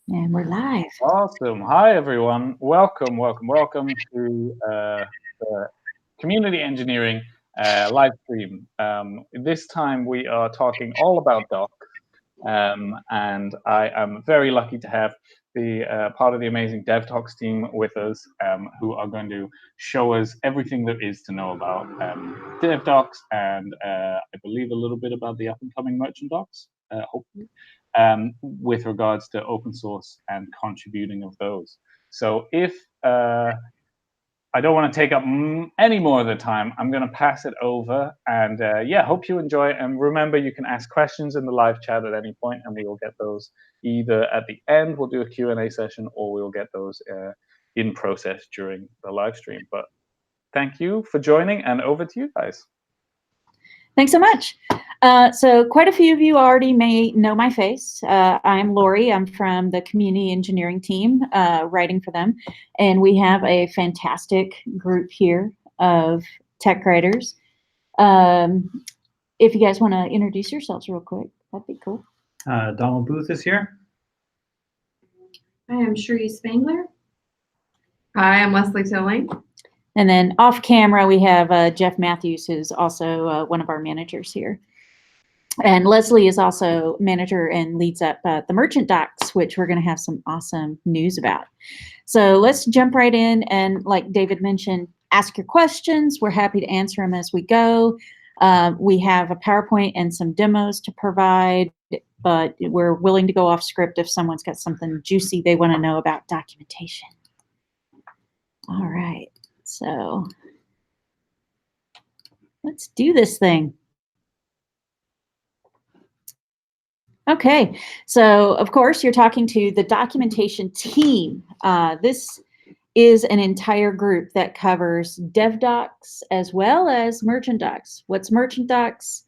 And we're live. Awesome. Hi, everyone. Welcome to the Community Engineering live stream. This time we are talking all about docs, and I am very lucky to have the part of the amazing DevDocs team with us, who are going to show us everything there is to know about DevDocs and I believe a little bit about the up-and-coming merchant docs, hopefully. With regards to open source and contributing of those. So if I don't want to take up any more of the time, I'm going to pass it over. And yeah, hope you enjoy it. And remember, you can ask questions in the live chat at any point, and we will get those either at the end, we'll do a Q&A session, or we'll get those in process during the live stream. But thank you for joining, and over to you guys. Thanks so much. So quite a few of you already may know my face. I'm Lori. I'm from the community engineering team, writing for them. And we have a fantastic group here of tech writers. If you guys want to introduce yourselves real quick, that'd be cool. Donald Booth is here. Hi, I'm Sheree Spangler. Hi, I'm Leslie Tilling. And then off camera, we have Jeff Matthews, who's also one of our managers here. And Leslie is also manager and leads up the merchant docs, which we're going to have some awesome news about. So let's jump right in. And like David mentioned, ask your questions. We're happy to answer them as we go. We have a PowerPoint and some demos to provide, but we're willing to go off script if someone's got something juicy they want to know about documentation. All right. So let's do this thing. Okay, so of course you're talking to the documentation team. This is an entire group that covers DevDocs as well as merchant docs. What's merchant docs?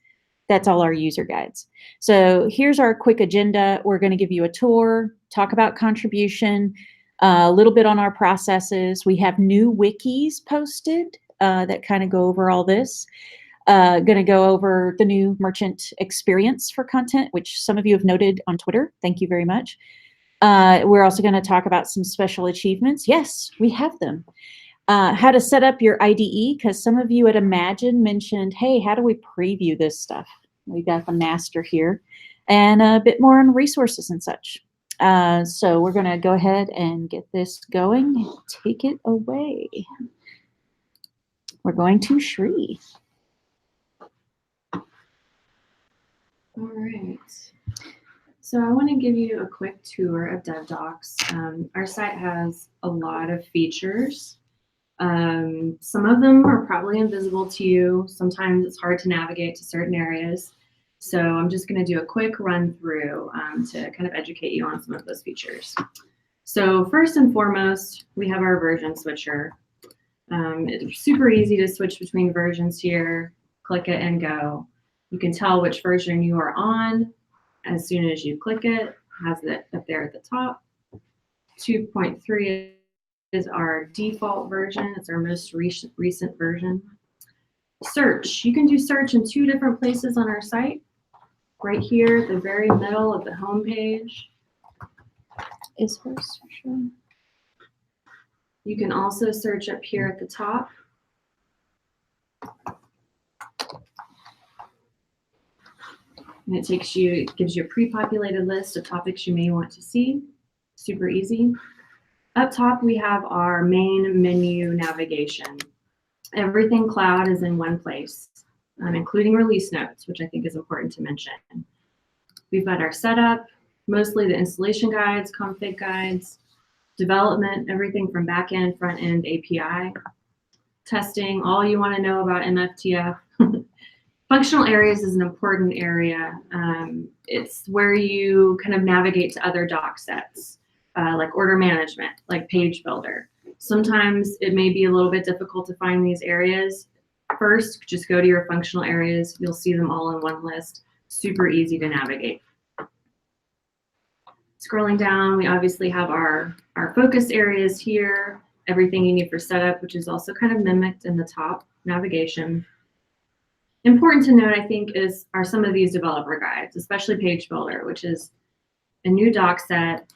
That's all our user guides. So here's our quick agenda. We're going to give you a tour, talk about contribution, a little bit on our processes. We have new wikis posted that kind of go over all this. Going to go over the new merchant experience for content, which some of you have noted on Twitter. Thank you very much. We're also going to talk about some special achievements. Yes, we have them. How to set up your IDE, because some of you at Imagine mentioned, hey, how do we preview this stuff? We got the master here, and a bit more on resources and such. So we're going to go ahead and get this going. Take it away. We're going to Shree. All right. So I want to give you a quick tour of DevDocs. Our site has a lot of features. Some of them are probably invisible to you. Sometimes it's hard to navigate to certain areas. So I'm just going to do a quick run through to kind of educate you on some of those features. So first and foremost, we have our version switcher. It's super easy to switch between versions here. Click it and go. You can tell which version you are on as soon as you click it. It has it up there at the top. 2.3 is our default version. It's our most recent version. Search. You can do search in 2 different places on our site. Right here at the very middle of the home page is first. You can also search up here at the top. And it gives you a pre-populated list of topics you may want to see. Super easy. Up top, we have our main menu navigation. Everything cloud is in one place, including release notes, which I think is important to mention. We've got our setup, mostly the installation guides, config guides, development, everything from backend, front end, API, testing, all you want to know about MFTF. Functional areas is an important area. It's where you kind of navigate to other doc sets, like order management, like page builder. Sometimes it may be a little bit difficult to find these areas. First, just go to your functional areas. You'll see them all in one list. Super easy to navigate. Scrolling down, we obviously have our focus areas here, everything you need for setup, which is also kind of mimicked in the top navigation. Important to note, I think, are some of these developer guides, especially Page Builder, which is a new doc set.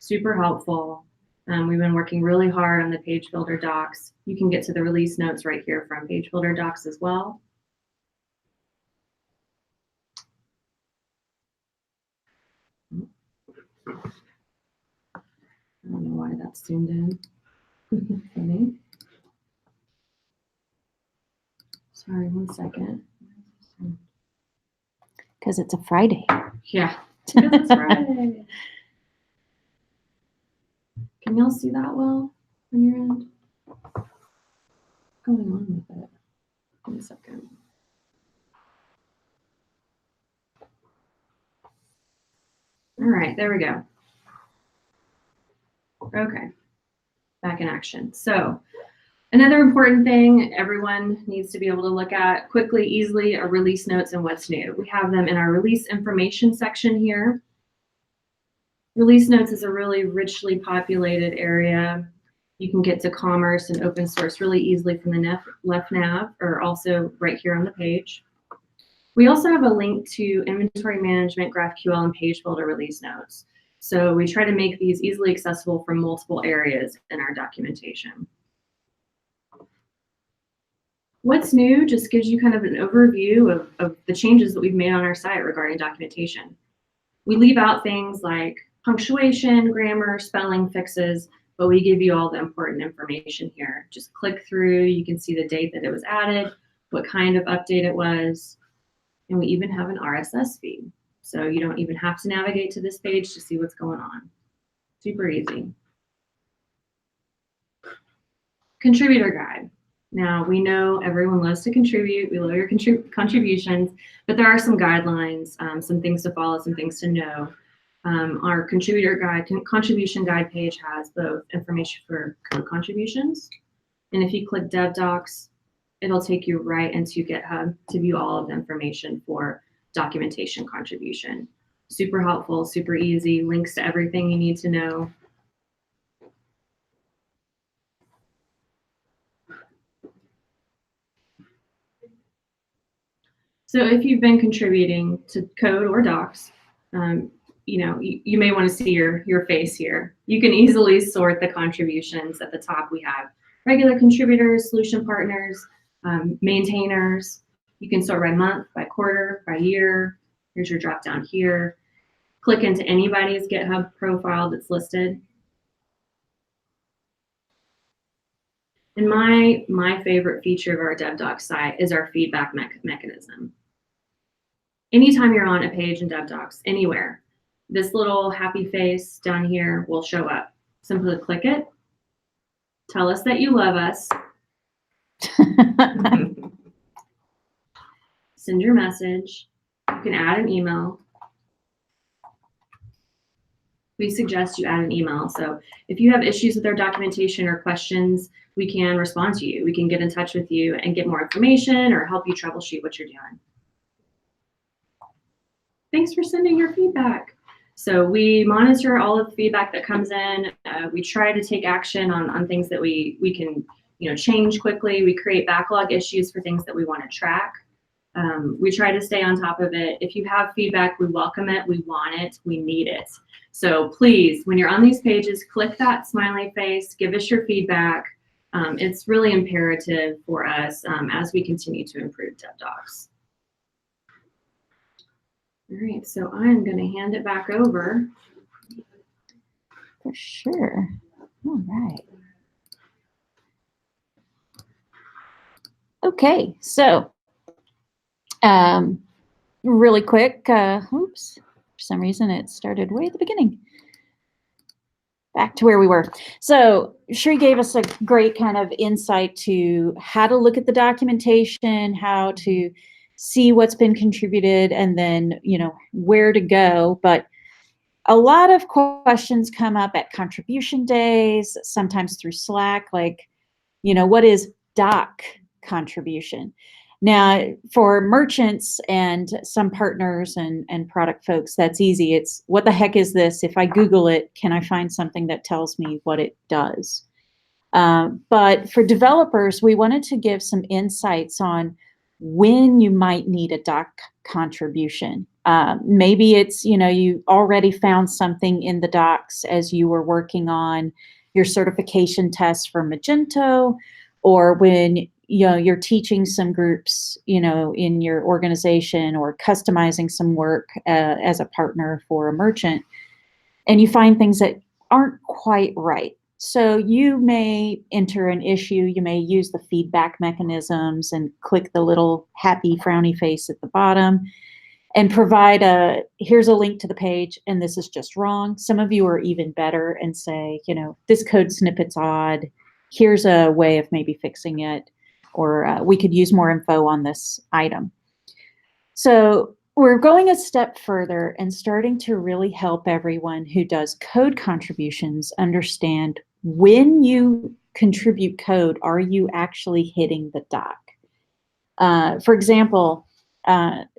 super helpful. We've been working really hard on the page builder docs. You can get to the release notes right here from page builder docs as well. I don't know why that's zoomed in. Funny. Sorry, 1 second. Because it's a Friday. Yeah, because it's Friday. Can y'all see that well on your end? What's going on with it? 1 second. All right, there we go. Okay, back in action. So another important thing everyone needs to be able to look at quickly, easily, are release notes and what's new. We have them in our release information section here. Release notes is a really richly populated area. You can get to commerce and open source really easily from the left nav, or also right here on the page. We also have a link to inventory management, GraphQL, and page builder release notes. So we try to make these easily accessible from multiple areas in our documentation. What's new just gives you kind of an overview of the changes that we've made on our site regarding documentation. We leave out things like punctuation, grammar, spelling fixes, but we give you all the important information here. Just click through, you can see the date that it was added, what kind of update it was, and we even have an RSS feed. So you don't even have to navigate to this page to see what's going on. Super easy. Contributor guide. Now, we know everyone loves to contribute. We love your contributions, but there are some guidelines, some things to follow, some things to know. Our contributor guide, contribution guide page has both information for code contributions. And if you click DevDocs, it'll take you right into GitHub to view all of the information for documentation contribution. Super helpful, super easy, links to everything you need to know. So if you've been contributing to code or docs, you may want to see your face here. You can easily sort the contributions. At the top, we have regular contributors, solution partners, maintainers. You can sort by month, by quarter, by year. Here's your drop down here. Click into anybody's GitHub profile that's listed. And my favorite feature of our DevDocs site is our feedback mechanism. Anytime you're on a page in DevDocs, anywhere, this little happy face down here will show up. Simply click it. Tell us that you love us. Send your message. You can add an email. We suggest you add an email. So if you have issues with our documentation or questions, we can respond to you. We can get in touch with you and get more information or help you troubleshoot what you're doing. Thanks for sending your feedback. So we monitor all of the feedback that comes in. We try to take action on things that we can change quickly. We create backlog issues for things that we want to track. We try to stay on top of it. If you have feedback, we welcome it, we want it, we need it. So please, when you're on these pages, click that smiley face, give us your feedback. It's really imperative for us as we continue to improve DevDocs. All right, so I'm going to hand it back over. For sure. All right. Okay, so really quick, oops, for some reason it started way at the beginning. Back to where we were. So Sri gave us a great kind of insight to how to look at the documentation, how to see what's been contributed, and then, where to go. But a lot of questions come up at contribution days, sometimes through Slack, like, what is doc contribution? Now, for merchants and some partners and product folks, that's easy. It's, what the heck is this? If I Google it, can I find something that tells me what it does? But for developers, we wanted to give some insights on when you might need a doc contribution. Maybe it's, you already found something in the docs as you were working on your certification test for Magento, or when you're teaching some groups, in your organization, or customizing some work as a partner for a merchant, and you find things that aren't quite right. So you may enter an issue, you may use the feedback mechanisms and click the little happy frowny face at the bottom and provide here's a link to the page, and this is just wrong. Some of you are even better and say, this code snippet's odd. Here's a way of maybe fixing it, or we could use more info on this item. So we're going a step further and starting to really help everyone who does code contributions understand, when you contribute code, are you actually hitting the doc? For example,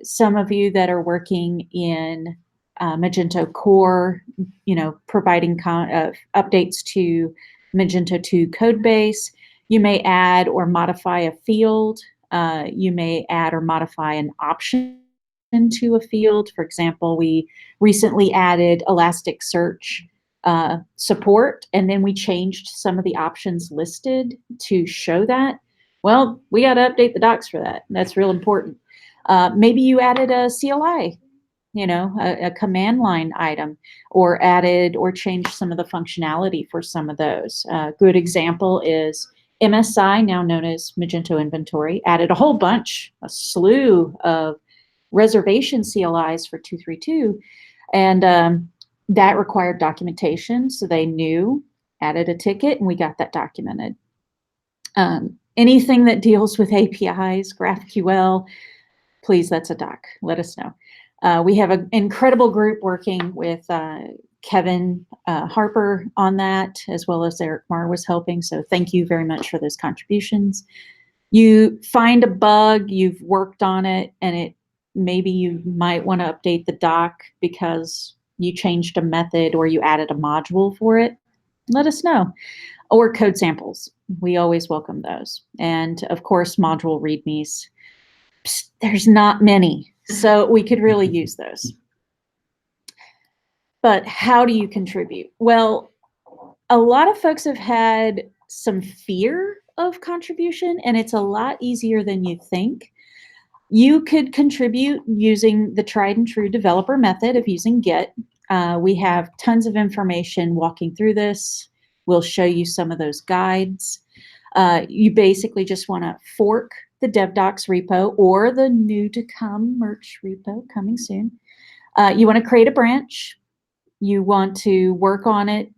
some of you that are working in Magento core, providing updates to Magento 2 code base, you may add or modify a field. You may add or modify an option to a field. For example, we recently added Elasticsearch support, and then we changed some of the options listed to show that. Well, we got to update the docs for that. That's real important. Maybe you added a CLI, a command line item, or added or changed some of the functionality for some of those. A good example is MSI, now known as Magento Inventory, added a whole bunch, a slew of reservation CLIs for 232, and that required documentation, so they knew, added a ticket, and we got that documented. Anything that deals with APIs, GraphQL, please, that's a doc. Let us know. We have an incredible group working with Kevin Harper on that, as well as Eric Marr was helping. So thank you very much for those contributions. You find a bug, you've worked on it, and maybe you might want to update the doc because you changed a method or you added a module for it. Let us know. Or code samples. We always welcome those. And of course, module readmes. There's not many, so we could really use those. But how do you contribute? Well, a lot of folks have had some fear of contribution, and it's a lot easier than you think. You could contribute using the tried and true developer method of using Git. We have tons of information walking through this. We'll show you some of those guides. You basically just want to fork the DevDocs repo or the new to come merch repo coming soon. You want to create a branch. You want to work on it,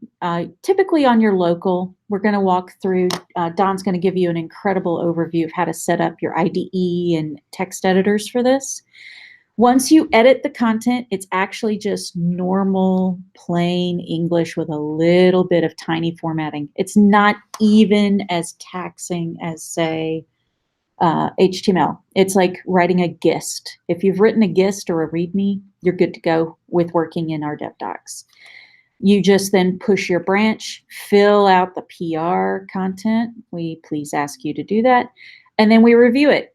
typically on your local. We're going to walk through, Don's going to give you an incredible overview of how to set up your IDE and text editors for this. Once you edit the content, it's actually just normal, plain English with a little bit of tiny formatting. It's not even as taxing as, say, HTML. It's like writing a GIST. If you've written a GIST or a README, you're good to go with working in our DevDocs. You just then push your branch, fill out the PR content. We please ask you to do that. And then we review it.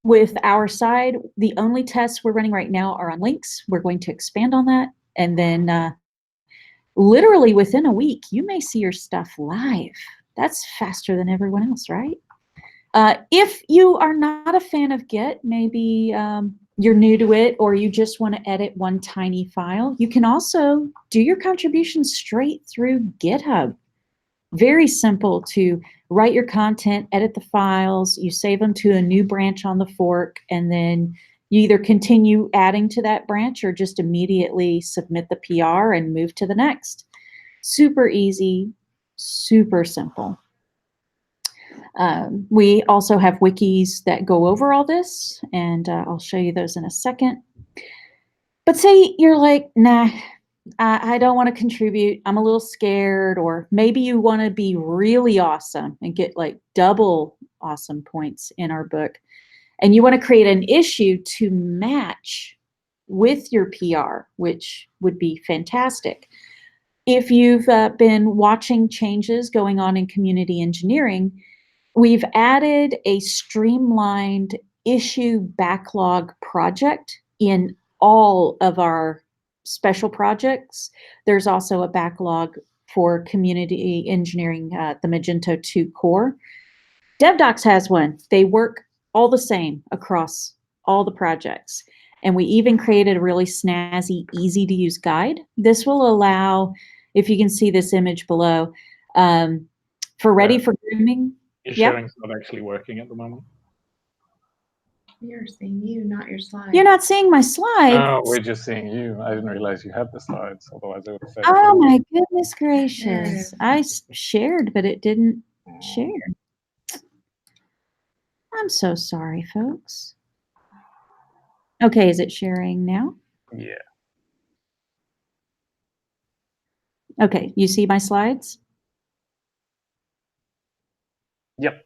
With our side, the only tests we're running right now are on links. We're going to expand on that. And then literally within a week, you may see your stuff live. That's faster than everyone else, right? If you are not a fan of Git, maybe you're new to it, or you just want to edit one tiny file, you can also do your contributions straight through GitHub. Very simple to write your content, edit the files, you save them to a new branch on the fork, and then you either continue adding to that branch or just immediately submit the PR and move to the next. Super easy, super simple. We also have wikis that go over all this, and I'll show you those in a second. But say you're like, nah, I don't want to contribute. I'm a little scared, or maybe you want to be really awesome and get like double awesome points in our book, and you want to create an issue to match with your PR, which would be fantastic. If you've been watching changes going on in community engineering, we've added a streamlined issue backlog project in all of our special projects. There's also a backlog for community engineering, the Magento 2 core. DevDocs has one. They work all the same across all the projects. And we even created a really snazzy, easy to use guide. This will allow, if you can see this image below, for ready for grooming. Your Yep. sharing's not actually working at the moment. We are seeing you, not your slides. You're not seeing my slides. No, we're just seeing you. I didn't realize you had the slides. Otherwise, I would have said. Oh my goodness There it gracious. is. I shared, but it didn't share. I'm so sorry, folks. Okay, is it sharing now? Yeah. Okay, you see my slides? Yep.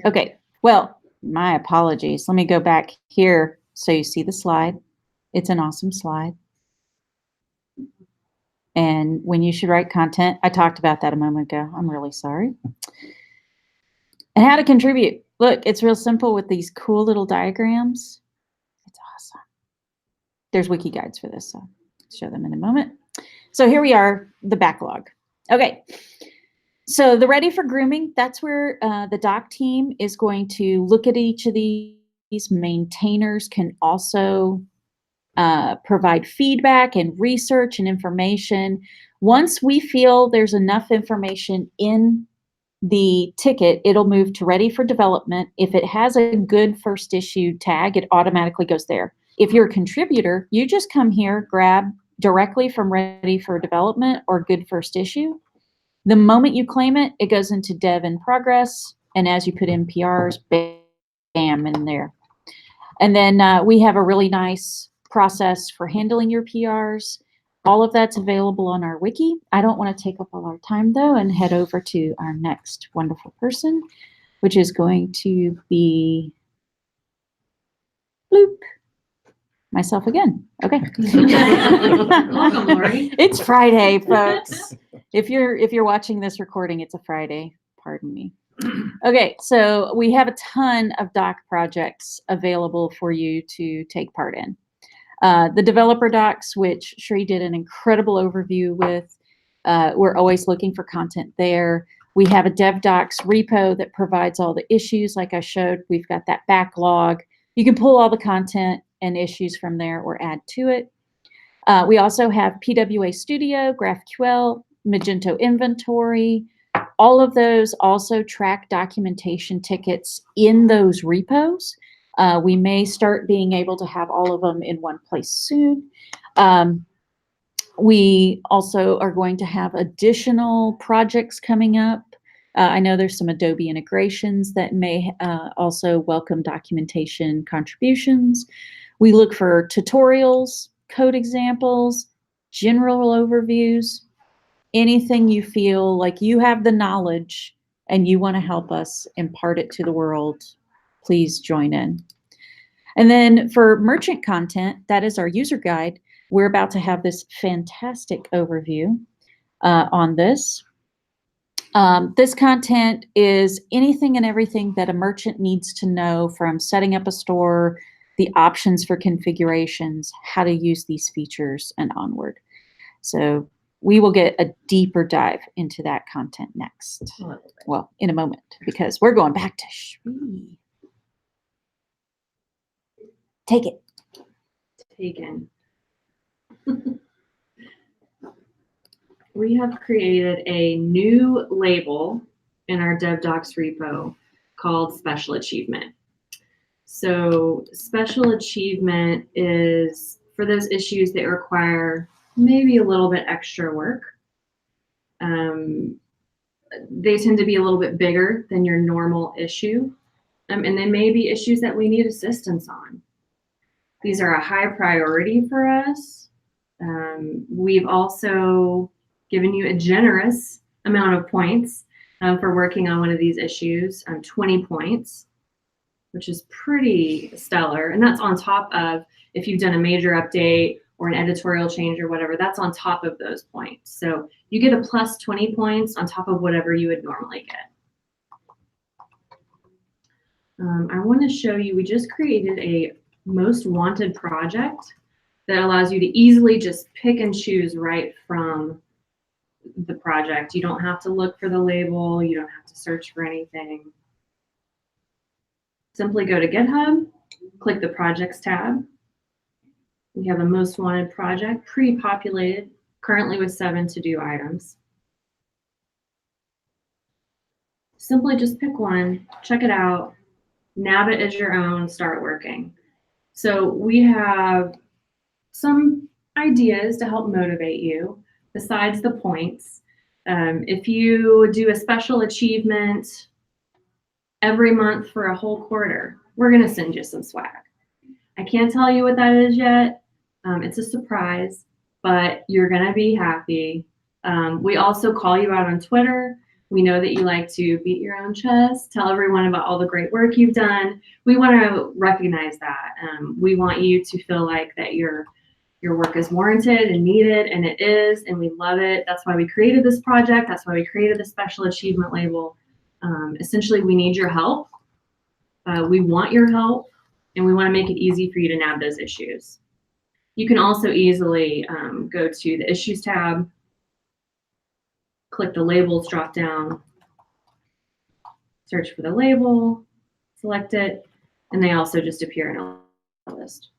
Okay, well, my apologies. Let me go back here so you see the slide. It's an awesome slide. And when you should write content, I talked about that a moment ago. I'm really sorry. And how to contribute. Look, it's real simple with these cool little diagrams. It's awesome. There's wiki guides for this, so I'll show them in a moment. So here we are, the backlog. Okay, so the ready for grooming, that's where the doc team is going to look at each of these. Maintainers can also provide feedback and research and information. Once we feel there's enough information in the ticket, it'll move to ready for development. If it has a good first issue tag, it automatically goes there. If you're a contributor, you just come here, grab directly from ready for development or good first issue. The moment you claim it, it goes into dev in progress. And as you put in PRs, bam, in there. And then we have a really nice process for handling your PRs. All of that's available on our wiki. I don't want to take up all our time though and head over to our next wonderful person, which is going to be bloop, myself again. Okay. Welcome, Lori. It's Friday, folks. If you're watching this recording, it's a Friday. Pardon me. Okay, so we have a ton of doc projects available for you to take part in. The developer docs, which Sri did an incredible overview with, we're always looking for content there. We have a DevDocs repo that provides all the issues like I showed. We've got that backlog. You can pull all the content and issues from there or add to it. We also have PWA Studio, GraphQL, Magento Inventory. All of those also track documentation tickets in those repos. We may start being able to have all of them in one place soon. We also are going to have additional projects coming up. I know there's some Adobe integrations that may also welcome documentation contributions. We look for tutorials, code examples, general overviews, anything you feel like you have the knowledge and you want to help us impart it to the world, please join in. And then for merchant content, that is our user guide. We're about to have this fantastic overview on this. This content is anything and everything that a merchant needs to know, from setting up a store, the options for configurations, how to use these features, and onward. So we will get a deeper dive into that content next. Well, in a moment, because we're going back to Shri. Take it. Taken. We have created a new label in our DevDocs repo called Special Achievement. So Special Achievement is for those issues that require maybe a little bit extra work. They tend to be a little bit bigger than your normal issue. And they may be issues that we need assistance on. These are a high priority for us. We've also given you a generous amount of points for working on one of these issues, 20 points, which is pretty stellar. And that's on top of if you've done a major update or an editorial change or whatever, that's on top of those points. So you get a plus 20 points on top of whatever you would normally get. I want to show you, we just created a most wanted project that allows you to easily just pick and choose right from the project. You don't have to look for the label. You don't have to search for anything. Simply go to GitHub, click the Projects tab. We have a most wanted project pre-populated, currently with 7 to-do items. Simply just pick one, check it out, nab it as your own, start working. So we have some ideas to help motivate you besides the points. If you do a special achievement every month for a whole quarter, we're going to send you some swag. I can't tell you what that is yet. It's a surprise, but you're going to be happy. We also call you out on Twitter. We know that you like to beat your own chest, tell everyone about all the great work you've done. We want to recognize that. We want you to feel like that your work is warranted and needed, and it is, and we love it. That's why we created this project. That's why we created the special achievement label. Essentially, we need your help. We want your help, and we want to make it easy for you to nab those issues. You can also easily go to the Issues tab, click the Labels drop-down, search for the label, select it, and they also just appear in a list.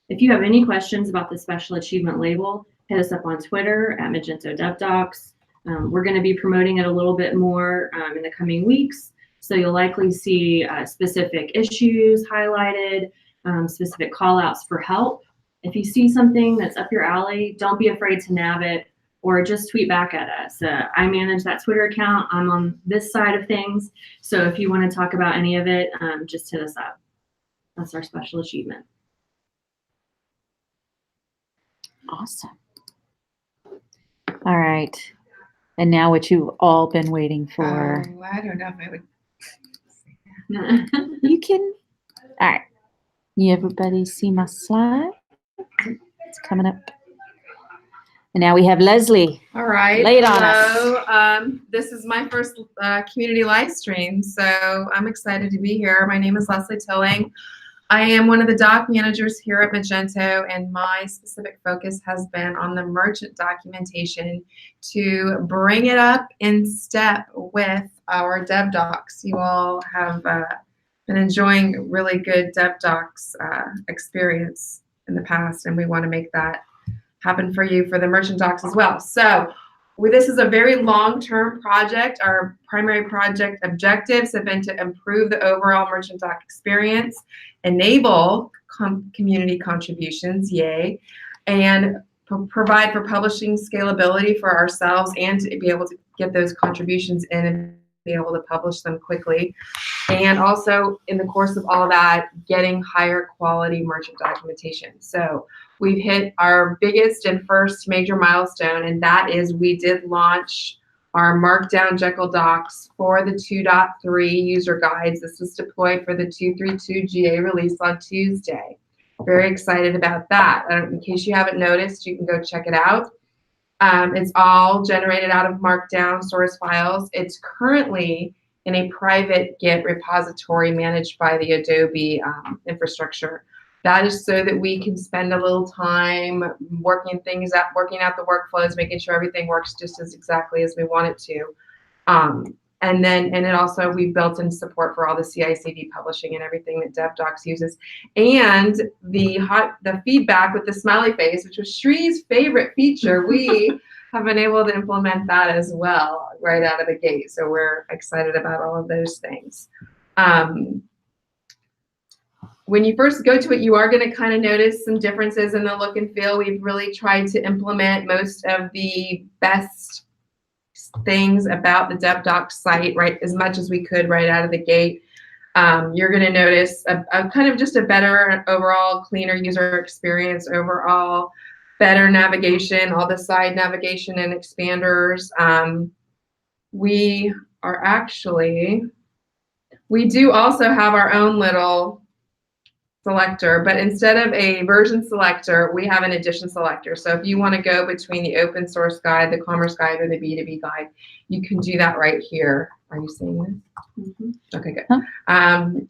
If you have any questions about the special achievement label, hit us up on Twitter at Magento DevDocs. We're going to be promoting it a little bit more in the coming weeks, so you'll likely see specific issues highlighted, specific call-outs for help. If you see something that's up your alley, don't be afraid to nab it or just tweet back at us. I manage that Twitter account. I'm on this side of things, so if you want to talk about any of it, just hit us up. That's our special achievement. Awesome. All right. And now what you've all been waiting for. I don't know if I would. You can. All right. You everybody see my slide? It's coming up. And now we have Leslie. All right. Lay it on Hello. This is my first community live stream, so I'm excited to be here. My name is Leslie Tilling. I am one of the doc managers here at Magento, and my specific focus has been on the merchant documentation to bring it up in step with our DevDocs. You all have been enjoying really good DevDocs experience in the past, and we want to make that happen for you for the merchant docs as well. So this is a very long-term project. Our primary project objectives have been to improve the overall merchant doc experience, enable community contributions, yay, and provide for publishing scalability for ourselves and to be able to get those contributions in and be able to publish them quickly. And also, in the course of all that, getting higher quality merchant documentation. So we've hit our biggest and first major milestone, and that is we did launch our Markdown Jekyll docs for the 2.3 user guides. This was deployed for the 2.3.2 GA release on Tuesday. Very excited about that. In case you haven't noticed, you can go check it out. It's all generated out of Markdown source files. It's currently in a private Git repository managed by the Adobe infrastructure. That is so that we can spend a little time working out the workflows, making sure everything works just as exactly as we want it to. And it also, we built in support for all the CI/CD publishing and everything that DevDocs uses. And the feedback with the smiley face, which was Shree's favorite feature, we have been able to implement that as well right out of the gate. So we're excited about all of those things. When you first go to it, you are going to kind of notice some differences in the look and feel. We've really tried to implement most of the best things about the DevDocs site, right, as much as we could right out of the gate. You're going to notice a kind of just a better overall, cleaner user experience, overall better navigation, all the side navigation and expanders. We do also have our own little selector, but instead of a version selector, we have an edition selector. So if you want to go between the open source guide, the commerce guide, or the B2B guide, you can do that right here. Are you seeing this? Mhm. Okay, good. Huh.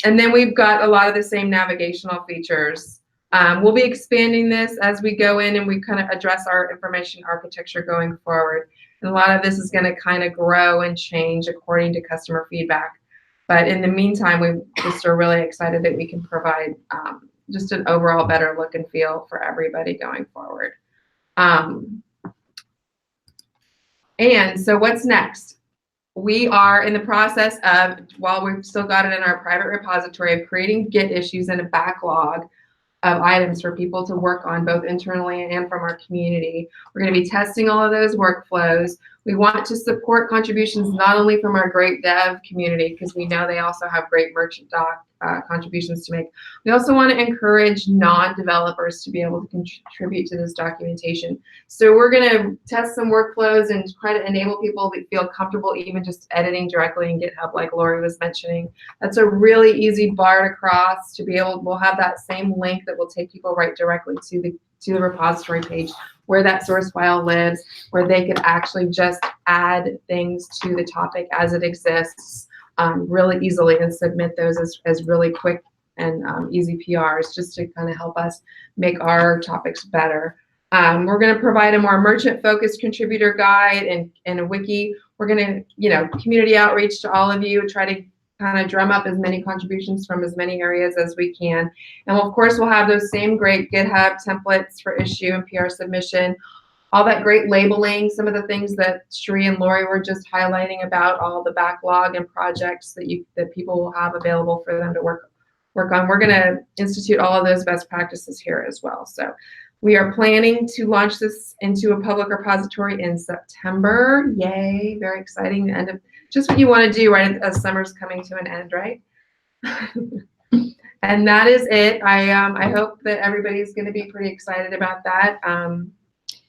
And then we've got a lot of the same navigational features. We'll be expanding this as we go in and we kind of address our information architecture going forward. And a lot of this is going to kind of grow and change according to customer feedback. But in the meantime, we just are really excited that we can provide just an overall better look and feel for everybody going forward. And so what's next? We are in the process of, while we've still got it in our private repository, of creating Git issues and a backlog of items for people to work on both internally and from our community. We're going to be testing all of those workflows. We want to support contributions not only from our great dev community, because we know they also have great merchant doc contributions to make. We also want to encourage non-developers to be able to contribute to this documentation. So we're going to test some workflows and try to enable people to feel comfortable even just editing directly in GitHub, like Lori was mentioning. That's a really easy bar to cross to be able. We'll have that same link that will take people right directly to the repository page where that source file lives, where they could actually just add things to the topic as it exists really easily and submit those as really quick and easy PRs, just to kind of help us make our topics better. We're going to provide a more merchant-focused contributor guide and a wiki. We're going to, community outreach to all of you, try to kind of drum up as many contributions from as many areas as we can. And of course, we'll have those same great GitHub templates for issue and PR submission, all that great labeling, some of the things that Sri and Lori were just highlighting about, all the backlog and projects that people will have available for them to work on. We're going to institute all of those best practices here as well. So we are planning to launch this into a public repository in September. Yay, very exciting. The end of just what you want to do right as summer's coming to an end, right? And that is it. I hope that everybody's going to be pretty excited about that.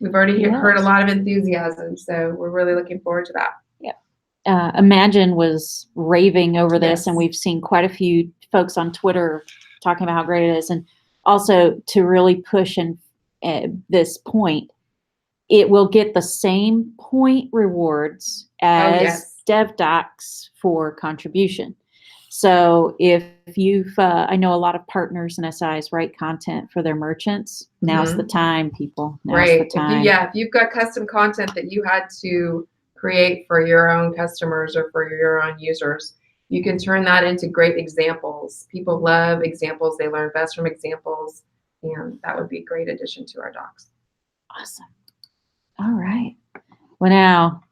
We've already heard a lot of enthusiasm, so we're really looking forward to that. Yeah. Imagine was raving over this, Yes. and we've seen quite a few folks on Twitter talking about how great it is. And also to really push this point, it will get the same point rewards as DevDocs for contribution. So if you've, I know a lot of partners and SIs write content for their merchants. Now's the time, people. Now's the time. If you've got custom content that you had to create for your own customers or for your own users, you can turn that into great examples. People love examples. They learn best from examples. And that would be a great addition to our docs. Awesome. All right. Well, now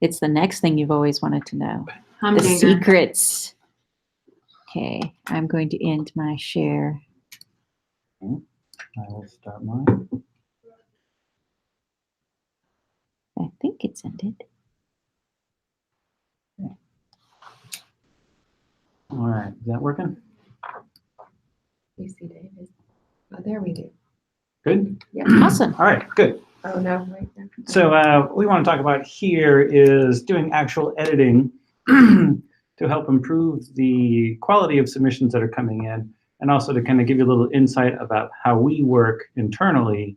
it's the next thing you've always wanted to know. The secrets. Okay, I'm going to end my share. I will start mine. I think it's ended. Okay. All right, is that working? You see, David? Oh, there we do. Good? Yeah. Awesome. All right, good. Oh, no, wait. No. So what we want to talk about here is doing actual editing to help improve the quality of submissions that are coming in, and also to kind of give you a little insight about how we work internally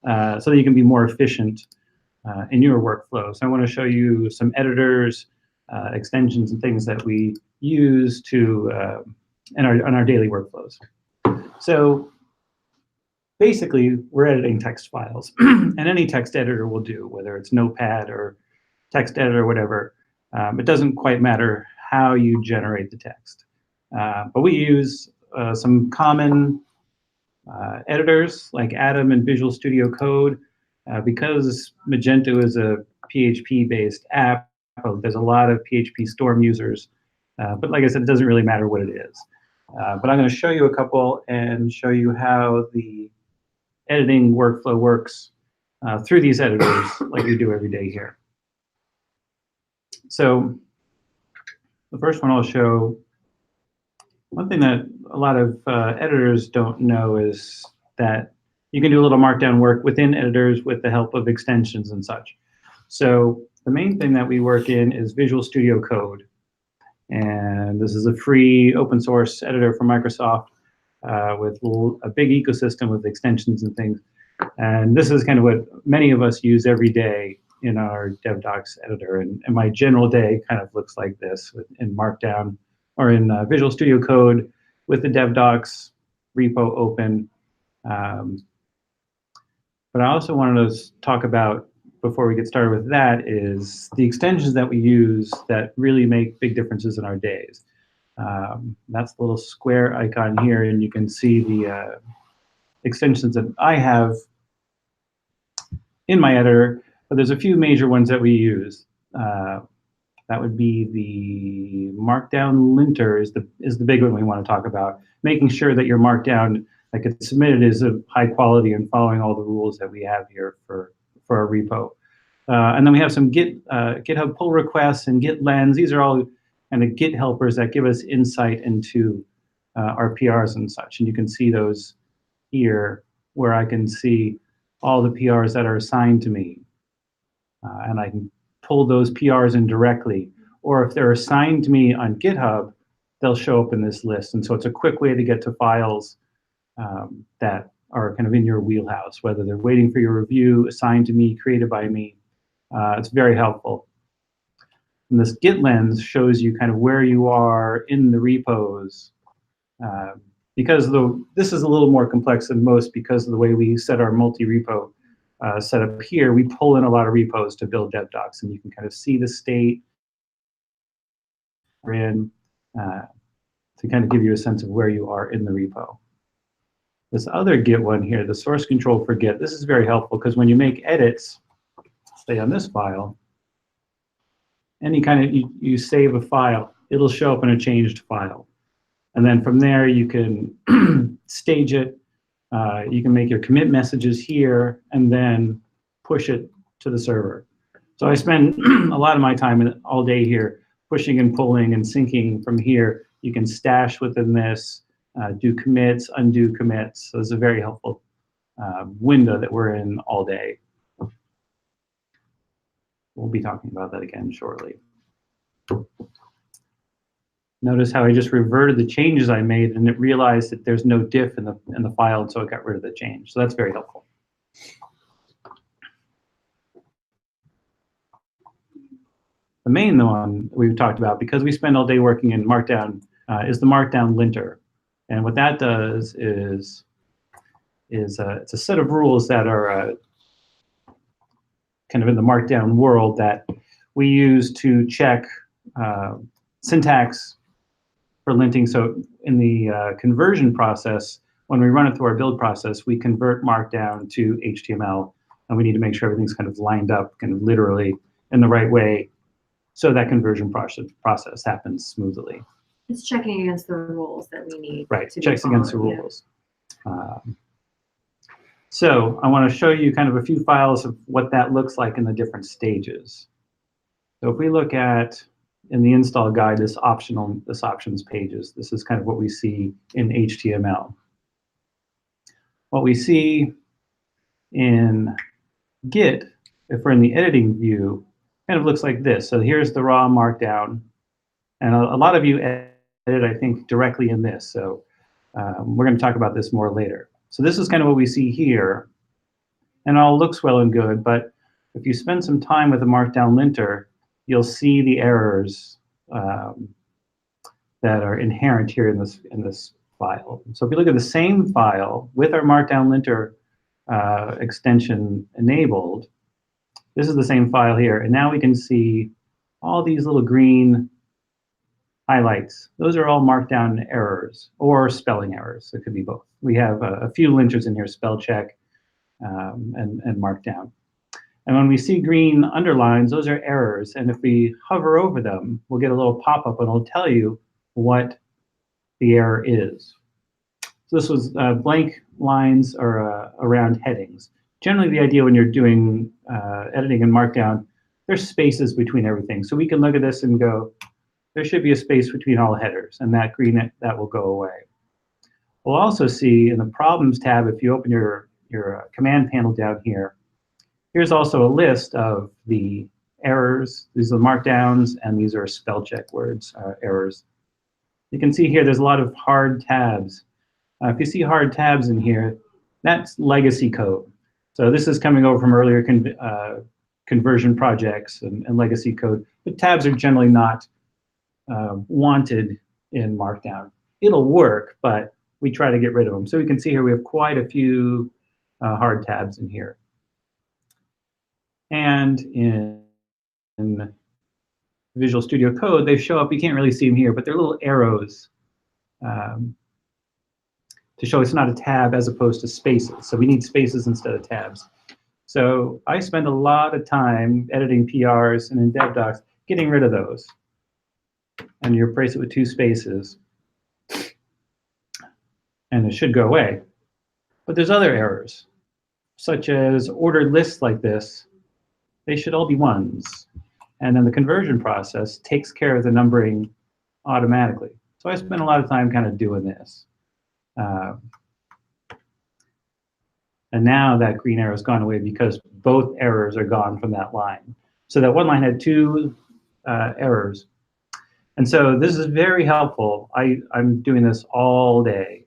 so that you can be more efficient in your workflow. So I want to show you some editors, extensions, and things that we use to in our daily workflows. So basically, we're editing text files, and any text editor will do, whether it's Notepad or text editor or whatever. It doesn't quite matter how you generate the text. But we use some common editors like Atom and Visual Studio Code. Because Magento is a PHP-based app, there's a lot of PHP Storm users. But like I said, it doesn't really matter what it is. But I'm going to show you a couple and show you how the editing workflow works through these editors like we do every day here. So the first one I'll show, one thing that a lot of editors don't know is that you can do a little Markdown work within editors with the help of extensions and such. So the main thing that we work in is Visual Studio Code. And this is a free open source editor from Microsoft. with a big ecosystem with extensions and things. And this is kind of what many of us use every day in our DevDocs editor. And my general day kind of looks like this in Markdown or in Visual Studio Code with the DevDocs repo open. But I also wanted to talk about, before we get started with that, is the extensions that we use that really make big differences in our days. That's the little square icon here, and you can see the extensions that I have in my editor, but there's a few major ones that we use. That would be the Markdown Linter is the big one we want to talk about, making sure that your Markdown that gets submitted is of high quality and following all the rules that we have here for our repo. And then we have some GitHub pull requests and Git lens. These are all kind of Git helpers that give us insight into our PRs and such. And you can see those here, where I can see all the PRs that are assigned to me. And I can pull those PRs in directly. Or if they're assigned to me on GitHub, they'll show up in this list. And so it's a quick way to get to files that are kind of in your wheelhouse, whether they're waiting for your review, assigned to me, created by me. It's very helpful. And this Git lens shows you kind of where you are in the repos. Because this is a little more complex than most because of the way we set our multi-repo setup here, we pull in a lot of repos to build DevDocs, and you can kind of see the state we're in to kind of give you a sense of where you are in the repo. This other Git one here, the source control for Git, this is very helpful because when you make edits, say on this file, any kind of, you save a file, it'll show up in a changed file. And then from there, you can stage it. You can make your commit messages here and then push it to the server. So I spend a lot of my time all day here pushing and pulling and syncing from here. You can stash within this, do commits, undo commits. So it's a very helpful window that we're in all day. We'll be talking about that again shortly. Notice how I just reverted the changes I made, and it realized that there's no diff in the file, and so it got rid of the change. So that's very helpful. The main one we've talked about, because we spend all day working in Markdown, is the Markdown Linter. And what that does is it's a set of rules that are kind of in the Markdown world that we use to check syntax for linting. So in the conversion process, when we run it through our build process, we convert Markdown to HTML, and we need to make sure everything's kind of lined up kind of literally in the right way so that conversion process happens smoothly. It's checking against the rules that we need. Right, checks against the rules. Yeah. So I want to show you kind of a few files of what that looks like in the different stages. So if we look at, in the install guide, this options pages, this is kind of what we see in HTML. What we see in Git, if we're in the editing view, kind of looks like this. So here's the raw Markdown. And a lot of you edit, I think, directly in this. So we're going to talk about this more later. So this is kind of what we see here. And it all looks well and good, but if you spend some time with the Markdown Linter, you'll see the errors that are inherent here in this file. So if you look at the same file with our Markdown Linter extension enabled, this is the same file here. And now we can see all these little green highlights. Those are all Markdown errors or spelling errors. It could be both. We have a few linters in here, spell check and Markdown. And when we see green underlines, those are errors. And if we hover over them, we'll get a little pop-up and it'll tell you what the error is. So this was blank lines or around headings. Generally, the idea when you're doing editing in Markdown, there's spaces between everything. So we can look at this and go, there should be a space between all headers, and that green, that will go away. We'll also see in the Problems tab, if you open your command panel down here, here's also a list of the errors. These are Markdowns, and these are spell check words, errors. You can see here there's a lot of hard tabs. If you see hard tabs in here, that's legacy code. So this is coming over from earlier conversion projects and legacy code. But tabs are generally not wanted in Markdown. It'll work, but we try to get rid of them. So we can see here we have quite a few hard tabs in here. And in Visual Studio Code, they show up. You can't really see them here, but they're little arrows to show it's not a tab as opposed to spaces. So we need spaces instead of tabs. So I spend a lot of time editing PRs and in DevDocs getting rid of those. And you replace it with 2 spaces. And it should go away. But there's other errors, such as ordered lists like this. They should all be 1s. And then the conversion process takes care of the numbering automatically. So I spend a lot of time kind of doing this. And now that green arrow has gone away because both errors are gone from that line. So that one line had 2 errors. And so this is very helpful. I'm doing this all day,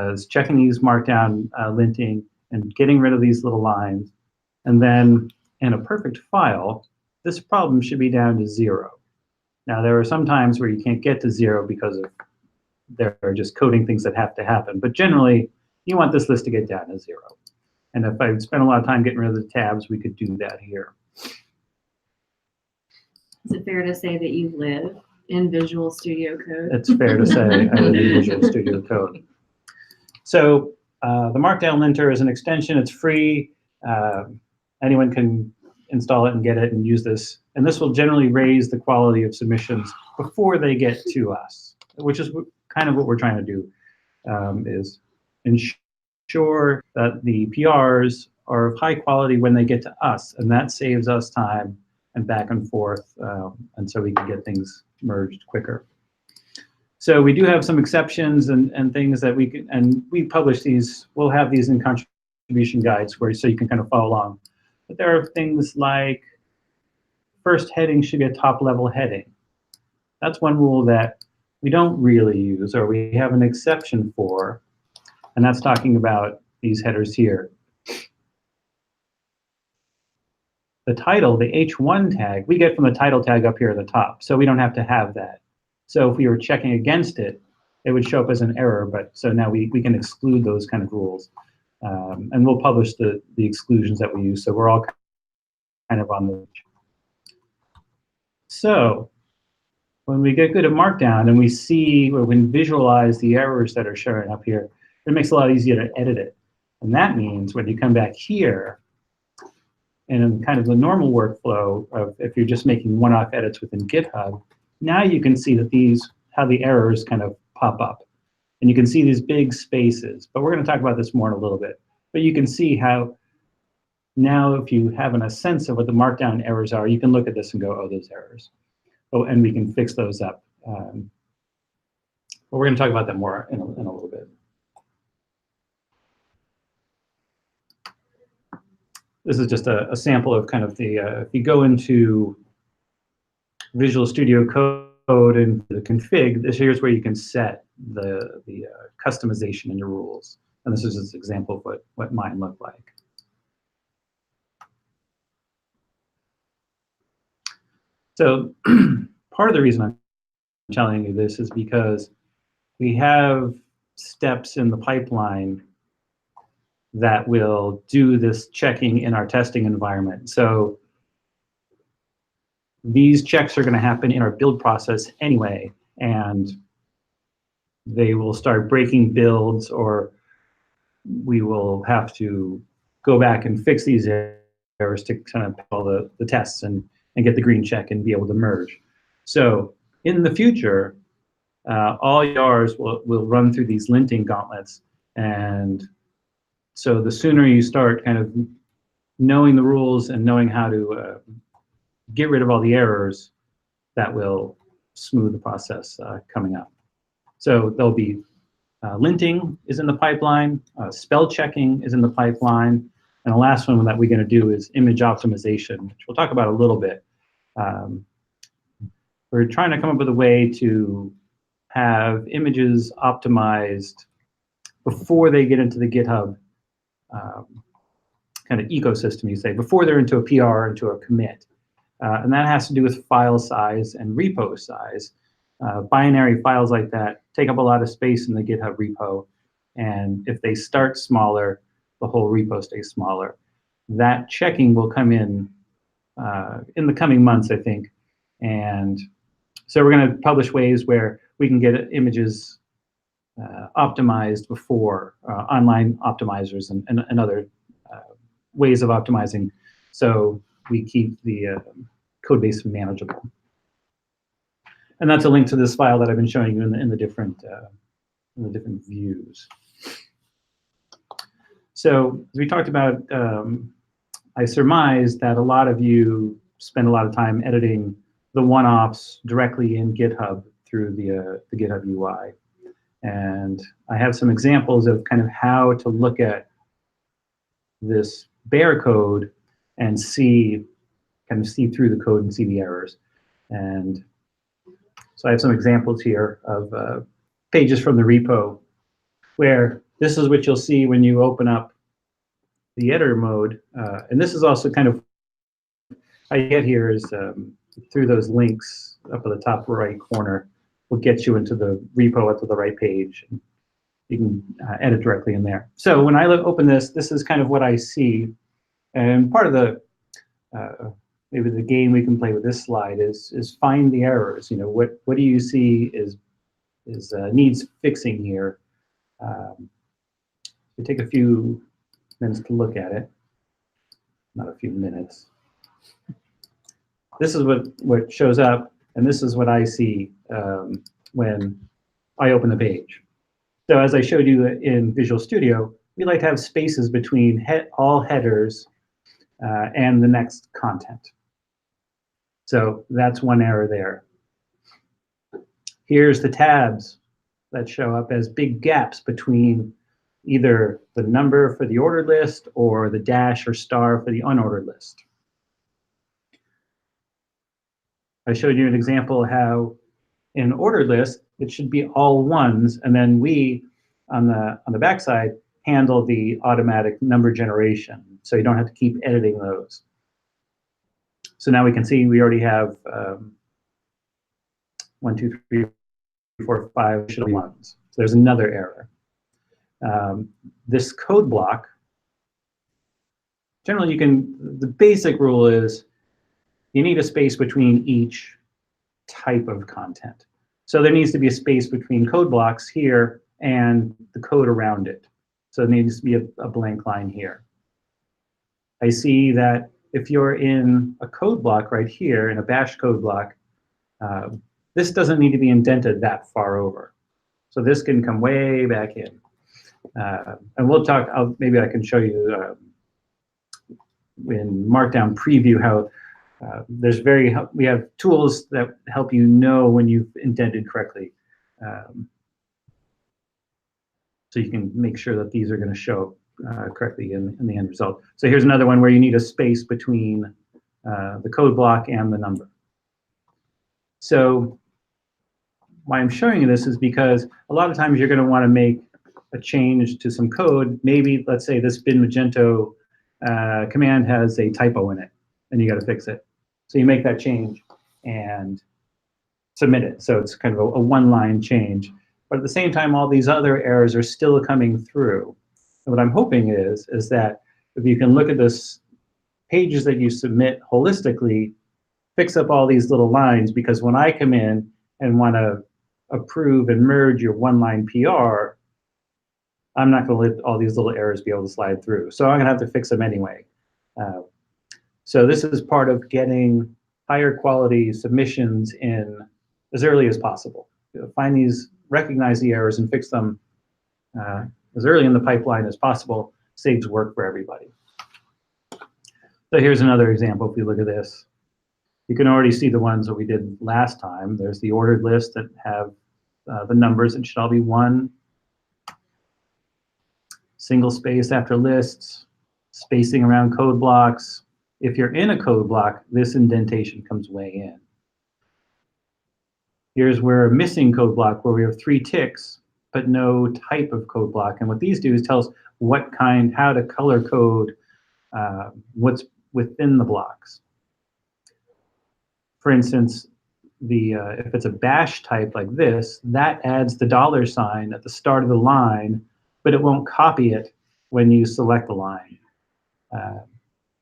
is checking these Markdown linting and getting rid of these little lines. And then in a perfect file, this problem should be down to 0. Now, there are some times where you can't get to 0 because of there are just coding things that have to happen. But generally, you want this list to get down to 0. And if I spent a lot of time getting rid of the tabs, we could do that here. Is it fair to say that you live in Visual Studio Code? It's fair to say I live in Visual Studio Code. So the Markdown Linter is an extension. It's free. Anyone can install it and get it and use this. And this will generally raise the quality of submissions before they get to us, which is kind of what we're trying to do, is ensure that the PRs are of high quality when they get to us. And that saves us time and back and forth, and so we can get things merged quicker. So we do have some exceptions and things that we can, and we publish these, we'll have these in contribution guides where so you can kind of follow along. But there are things like first heading should be a top level heading. That's one rule that we don't really use or we have an exception for, and that's talking about these headers here. The title, the H1 tag, we get from the title tag up here at the top, so we don't have to have that. So if we were checking against it, it would show up as an error, but so now we can exclude those kind of rules. And we'll publish the exclusions that we use, so we're all kind of on the. So when we get good at Markdown and we see, or we can visualize the errors that are showing up here, it makes it a lot easier to edit it. And that means when you come back here, and in kind of the normal workflow of if you're just making one-off edits within GitHub, now you can see that how the errors kind of pop up. And you can see these big spaces, but we're going to talk about this more in a little bit. But you can see how now if you have a sense of what the Markdown errors are, you can look at this and go, oh, those errors. Oh, and we can fix those up. But we're going to talk about that more in a little bit. This is just a sample of kind of the, if you go into Visual Studio Code and the config, here's where you can set the customization in your rules. And this is just an example of what mine looked like. So part of the reason I'm telling you this is because we have steps in the pipeline that will do this checking in our testing environment. So these checks are going to happen in our build process anyway, and they will start breaking builds, or we will have to go back and fix these errors to kind of all the tests and get the green check and be able to merge. So in the future, all yours will run through these linting gauntlets, and so the sooner you start kind of knowing the rules and knowing how to get rid of all the errors, that will smooth the process coming up. So there'll be linting is in the pipeline, spell checking is in the pipeline, and the last one that we're going to do is image optimization, which we'll talk about a little bit. We're trying to come up with a way to have images optimized before they get into the GitHub kind of ecosystem, you say, before they're into a PR, into a commit. And that has to do with file size and repo size. Binary files like that take up a lot of space in the GitHub repo. And if they start smaller, the whole repo stays smaller. That checking will come in the coming months, I think. And so we're going to publish ways where we can get images optimized before online optimizers and other ways of optimizing, so we keep the code base manageable. And that's a link to this file that I've been showing you in the different views. So as we talked about, I surmise that a lot of you spend a lot of time editing the one-offs directly in GitHub through the GitHub UI. And I have some examples of kind of how to look at this bare code and kind of see through the code and see the errors. And so I have some examples here of pages from the repo where this is what you'll see when you open up the editor mode. And this is also kind of how you get here is through those links up at the top right corner will get you into the repo at the right page. You can edit directly in there. So when I open this, this is kind of what I see. And part of the maybe the game we can play with this slide is find the errors. You know, what do you see is needs fixing here? We take a few minutes to look at it. Not a few minutes. This is what shows up, and this is what I see when I open the page. So as I showed you in Visual Studio, we like to have spaces between all headers and the next content. So that's one error there. Here's the tabs that show up as big gaps between either the number for the ordered list or the dash or star for the unordered list. I showed you an example how in ordered list, it should be all ones, and then we, on the backside, handle the automatic number generation, so you don't have to keep editing those. So now we can see we already have 1, 2, 3, 4, 5 should be ones. So there's another error. This code block, generally the basic rule is you need a space between each type of content. So there needs to be a space between code blocks here and the code around it. So there needs to be a blank line here. I see that if you're in a code block right here, in a bash code block, this doesn't need to be indented that far over. So this can come way back in. And we'll talk, maybe I can show you in Markdown Preview how we have tools that help you know when you've indented correctly. So you can make sure that these are going to show correctly in the end result. So here's another one where you need a space between the code block and the number. So why I'm showing you this is because a lot of times you're going to want to make a change to some code. Maybe, let's say this bin Magento command has a typo in it, and you got to fix it. So you make that change and submit it. So it's kind of a one-line change. But at the same time, all these other errors are still coming through. And what I'm hoping is that if you can look at this pages that you submit holistically, fix up all these little lines, because when I come in and want to approve and merge your one-line PR, I'm not going to let all these little errors be able to slide through. So I'm going to have to fix them anyway. So this is part of getting higher quality submissions in as early as possible. Find these, recognize the errors, and fix them as early in the pipeline as possible. Saves work for everybody. So here's another example. If you look at this, you can already see the ones that we did last time. There's the ordered list that have the numbers. It should all be 1. Single space after lists, spacing around code blocks. If you're in a code block, this indentation comes way in. Here's where a missing code block where we have 3 ticks. but no type of code block. And what these do is tell us what kind, how to color code what's within the blocks. For instance, if it's a bash type like this, that adds the $ at the start of the line, but it won't copy it when you select the line.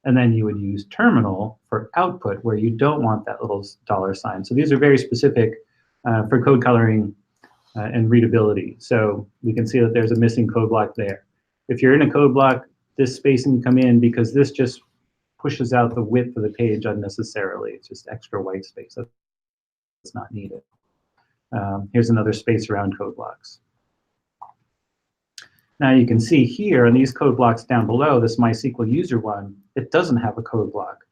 And then you would use terminal for output, where you don't want that little $. So these are very specific for code coloring and readability. So we can see that there's a missing code block there. If you're in a code block, this spacing can come in because this just pushes out the width of the page unnecessarily. It's just extra white space that's not needed. Here's another space around code blocks. Now you can see here on these code blocks down below, this MySQL user one, it doesn't have a code block,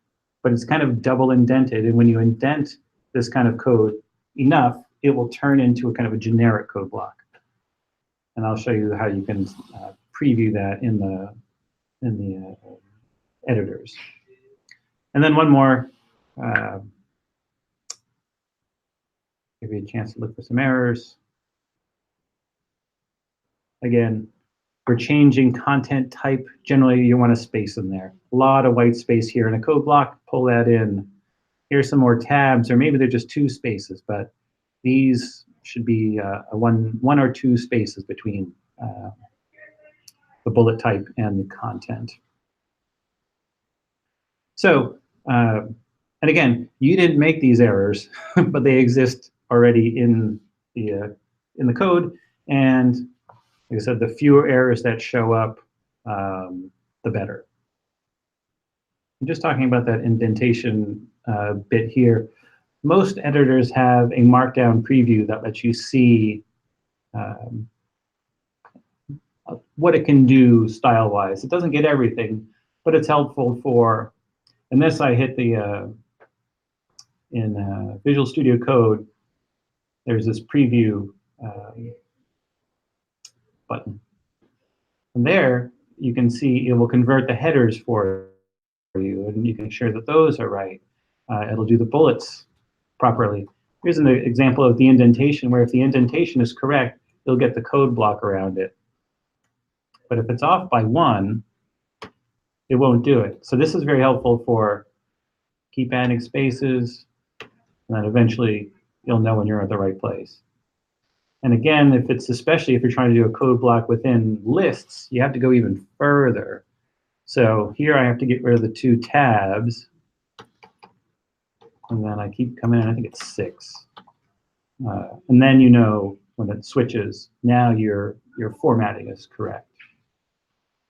but it's kind of double indented. And when you indent this kind of code enough, it will turn into a kind of a generic code block. And I'll show you how you can preview that in the editors. And then one more, give you a chance to look for some errors. Again, for changing content type, generally you want a space in there. A lot of white space here in a code block, pull that in. Here's some more tabs, or maybe they're just 2 spaces, but these should be one or 2 spaces between the bullet type and the content. So, and again, you didn't make these errors, but they exist already in the code. And like I said, the fewer errors that show up, the better. I'm just talking about that indentation bit here. Most editors have a Markdown preview that lets you see what it can do style-wise. It doesn't get everything, but it's helpful for, and this I hit the, in Visual Studio Code, there's this preview button. And there, you can see it will convert the headers for you, and you can ensure that those are right. It'll do the bullets properly. Here's an example of the indentation, where if the indentation is correct, you'll get the code block around it. But if it's off by 1, it won't do it. So this is very helpful for keep adding spaces, and then eventually you'll know when you're at the right place. And again, if it's, especially if you're trying to do a code block within lists, you have to go even further. So here I have to get rid of the 2 tabs. And then I keep coming in, I think it's 6. And then you know when it switches, now your formatting is correct.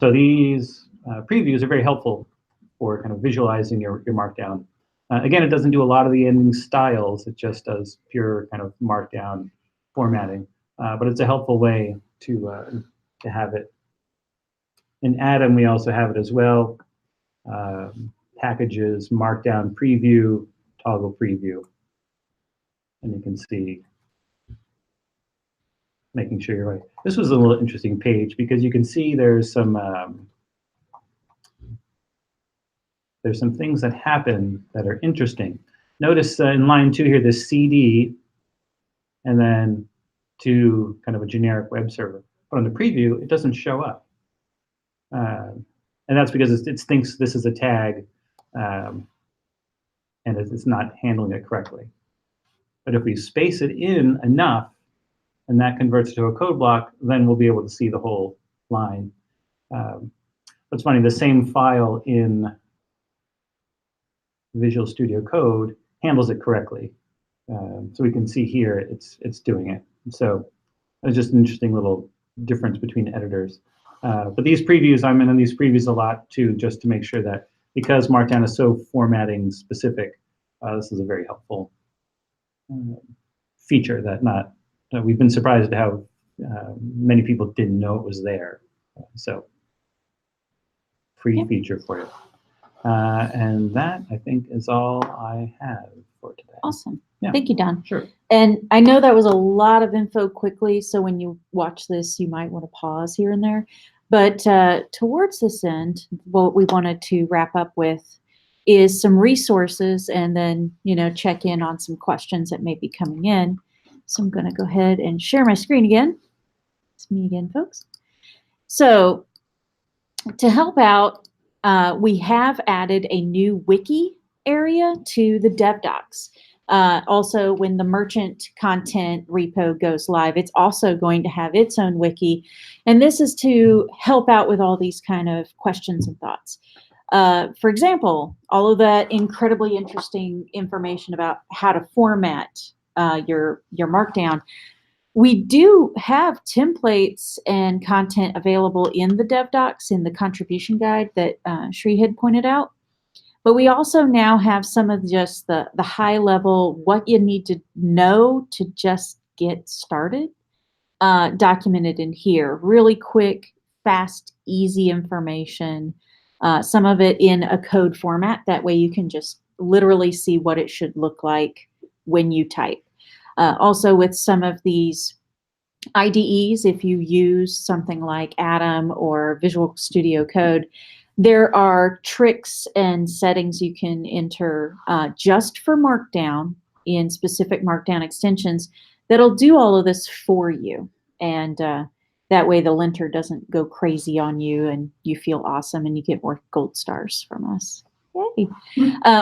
So these previews are very helpful for kind of visualizing your Markdown. Again, it doesn't do a lot of the ending styles. It just does pure kind of Markdown formatting. But it's a helpful way to have it. In Atom, we also have it as well. Packages, Markdown Preview, Toggle Preview. And you can see, making sure you're right. This was a little interesting page because you can see there's some things that happen that are interesting. Notice in line 2 here, this CD, and then to kind of a generic web server. But on the preview, it doesn't show up. And that's because it thinks this is a tag, and it's not handling it correctly. But if we space it in enough, and that converts to a code block, then we'll be able to see the whole line. What's funny, the same file in Visual Studio Code handles it correctly. So we can see here it's doing it. So it's just an interesting little difference between editors. But these previews, I'm in these previews a lot too, just to make sure that because Markdown is so formatting specific, this is a very helpful feature that we've been surprised at how many people didn't know it was there. So free feature for you. And that, I think, is all I have for today. Awesome. Yeah. Thank you, Don. Sure. And I know that was a lot of info quickly, so when you watch this, you might want to pause here and there. But towards this end, what we wanted to wrap up with is some resources, and then check in on some questions that may be coming in. So I'm going to go ahead and share my screen again. It's me again, folks. So to help out, we have added a new wiki area to the DevDocs. Also, when the merchant content repo goes live, it's also going to have its own wiki. And this is to help out with all these kind of questions and thoughts. For example, all of that incredibly interesting information about how to format your Markdown. We do have templates and content available in the DevDocs in the contribution guide that Shri had pointed out. But we also now have some of just the high level, what you need to know to just get started, documented in here. Really quick, fast, easy information. Some of it in a code format. That way you can just literally see what it should look like when you type. Also with some of these IDEs, if you use something like Atom or Visual Studio Code, there are tricks and settings you can enter just for Markdown in specific Markdown extensions that'll do all of this for you. And that way the linter doesn't go crazy on you and you feel awesome and you get more gold stars from us. Yay.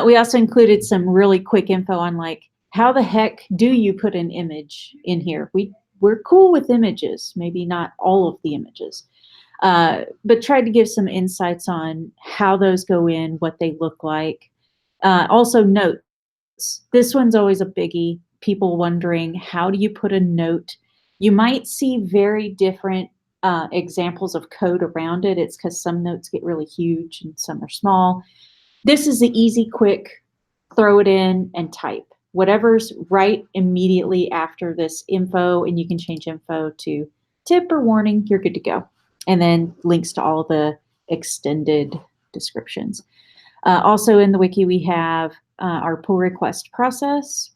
We also included some really quick info on like, how the heck do you put an image in here? We're cool with images, maybe not all of the images. But tried to give some insights on how those go in, what they look like. Also notes. This one's always a biggie. People wondering, how do you put a note? You might see very different examples of code around it. It's because some notes get really huge and some are small. This is the easy, quick, throw it in and type. Whatever's right immediately after this info, and you can change info to tip or warning, you're good to go. And then links to all the extended descriptions. Also in the wiki, we have our pull request process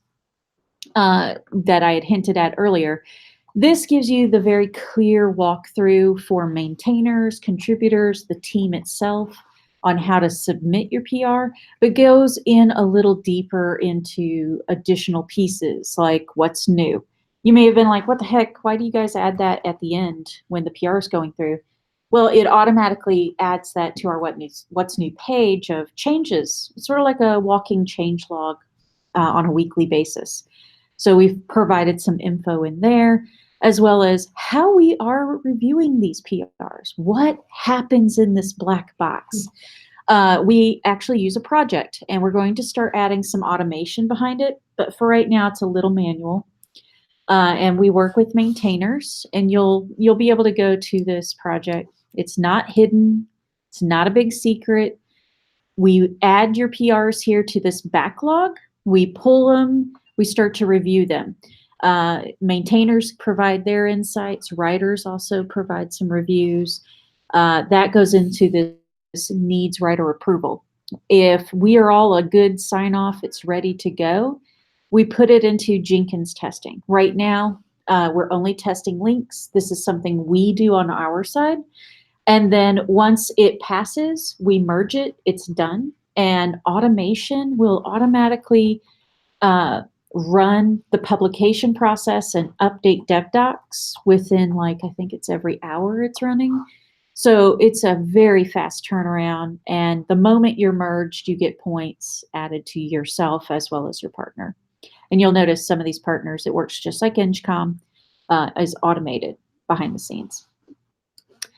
that I had hinted at earlier. This gives you the very clear walkthrough for maintainers, contributors, the team itself on how to submit your PR, but goes in a little deeper into additional pieces like what's new. You may have been like, what the heck, why do you guys add that at the end when the PR is going through? Well, it automatically adds that to our what's new page of changes. It's sort of like a walking change log on a weekly basis. So we've provided some info in there, as well as how we are reviewing these PRs. What happens in this black box? We actually use a project, and we're going to start adding some automation behind it. But for right now, it's a little manual. And we work with maintainers, and you'll be able to go to this project. It's not hidden. It's not a big secret. We add your PRs here to this backlog. We pull them. We start to review them. Maintainers provide their insights. Writers also provide some reviews. That goes into this needs writer approval. If we are all a good sign off, it's ready to go, we put it into Jenkins testing. Right now, we're only testing links. This is something we do on our side. And then once it passes, we merge it, it's done. And automation will automatically run the publication process and update DevDocs within, like, I think it's every hour it's running. So it's a very fast turnaround. And the moment you're merged, you get points added to yourself as well as your partner. And you'll notice some of these partners, it works just like engcom, is automated behind the scenes.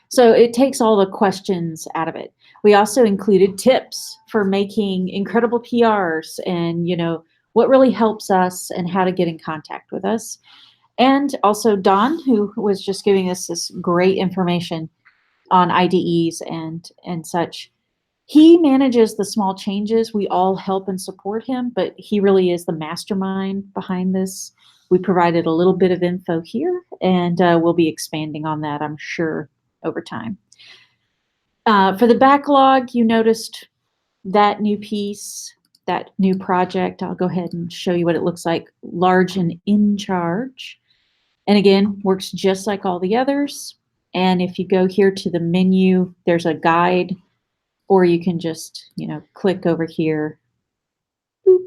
So it takes all the questions out of it. We also included tips for making incredible PRs and, you know, what really helps us and how to get in contact with us. And also Don, who was just giving us this great information on IDEs and such. He manages the small changes. We all help and support him, but he really is the mastermind behind this. We provided a little bit of info here, and we'll be expanding on that, I'm sure, over time. For the backlog, you noticed that new piece, that new project. I'll go ahead and show you what it looks like, large and in charge. And again, works just like all the others. And if you go here to the menu, there's a guide, or you can just, you know, click over here boop,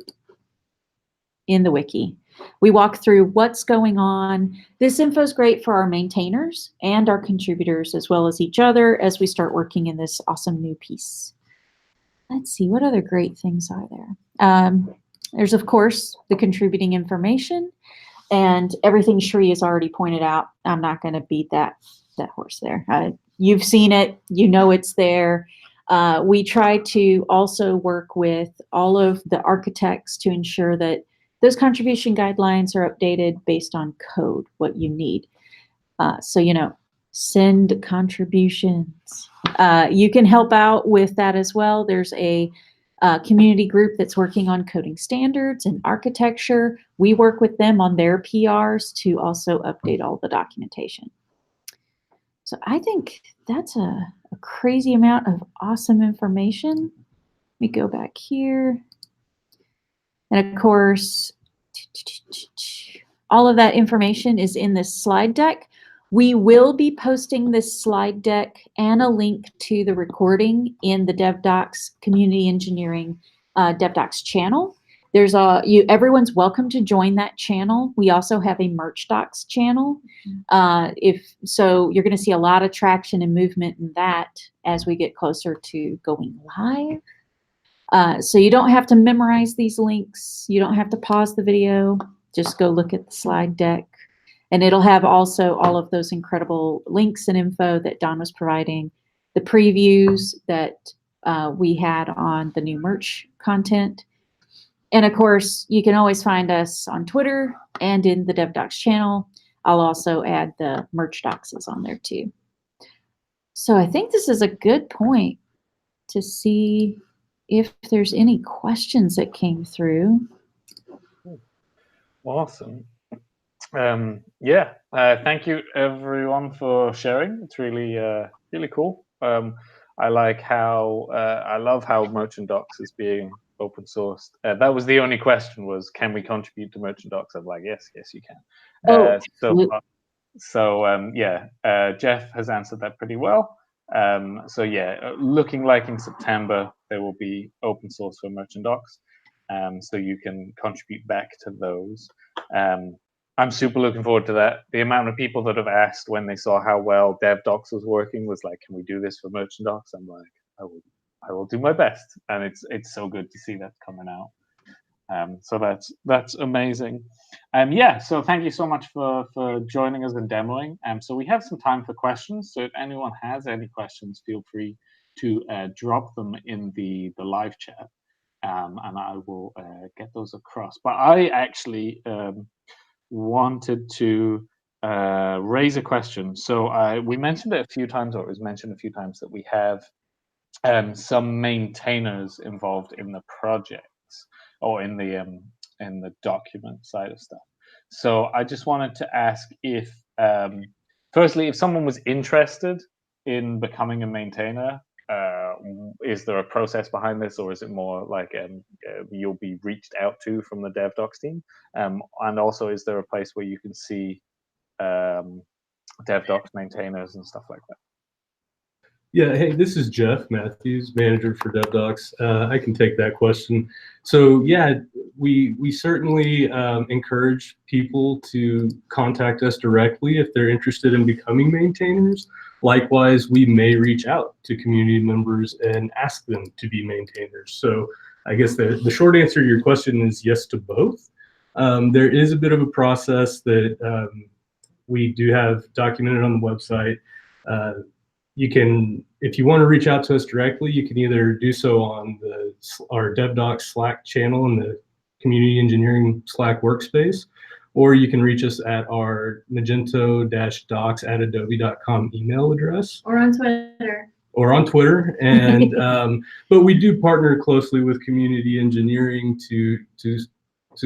in the wiki. We walk through what's going on. This info is great for our maintainers and our contributors, as well as each other, as we start working in this awesome new piece. Let's see, what other great things are there? There's, of course, the contributing information, and everything Shri has already pointed out. I'm not going to beat that horse there. You've seen it. You know it's there. We try to also work with all of the architects to ensure that those contribution guidelines are updated based on code, what you need. So, you know, send contributions. You can help out with that as well. There's a community group that's working on coding standards and architecture. We work with them on their PRs to also update all the documentation. So I think that's a crazy amount of awesome information. Let me go back here. And of course, all of that information is in this slide deck. We will be posting this slide deck and a link to the recording in the DevDocs Community Engineering DevDocs channel. There's everyone's welcome to join that channel. We also have a merch docs channel. So you're going to see a lot of traction and movement in that as we get closer to going live. So you don't have to memorize these links. You don't have to pause the video. Just go look at the slide deck. And it'll have also all of those incredible links and info that Don was providing, the previews that we had on the new merch content. And of course, you can always find us on Twitter and in the DevDocs channel. I'll also add the merch docs on there too. So I think this is a good point to see if there's any questions that came through. Awesome. Thank you everyone for sharing. It's really really cool. I like how I love how Merchant Docs is being open sourced. That was the only question, was can we contribute to Merchant Docs? I'm like, yes you can. Jeff has answered that pretty well. Looking like in September there will be open source for Merchant Docs, so you can contribute back to those. I'm super looking forward to that. The amount of people that have asked when they saw how well DevDocs was working was like, can we do this for Merchant Docs? I'm like, I will do my best, and it's so good to see that coming out. So that's amazing. So thank you so much for joining us and demoing. So we have some time for questions. So if anyone has any questions, feel free to drop them in the live chat, and I will get those across. But I actually wanted to raise a question. So we mentioned it a few times, or it was mentioned a few times, that we have some maintainers involved in the projects or in the document side of stuff. So I just wanted to ask if, firstly, if someone was interested in becoming a maintainer, is there a process behind this, or is it more like you'll be reached out to from the DevDocs team? And also, is there a place where you can see DevDocs maintainers and stuff like that? Yeah, hey, this is Jeff Matthews, manager for DevDocs. I can take that question. So yeah, we certainly encourage people to contact us directly if they're interested in becoming maintainers. Likewise, we may reach out to community members and ask them to be maintainers. So I guess the short answer to your question is yes to both. There is a bit of a process that we do have documented on the website. You can, if you want to reach out to us directly, you can either do so on our DevDocs Slack channel in the Community Engineering Slack workspace, or you can reach us at our magento-docs@adobe.com email address. Or on Twitter. Or on Twitter. And but we do partner closely with community engineering to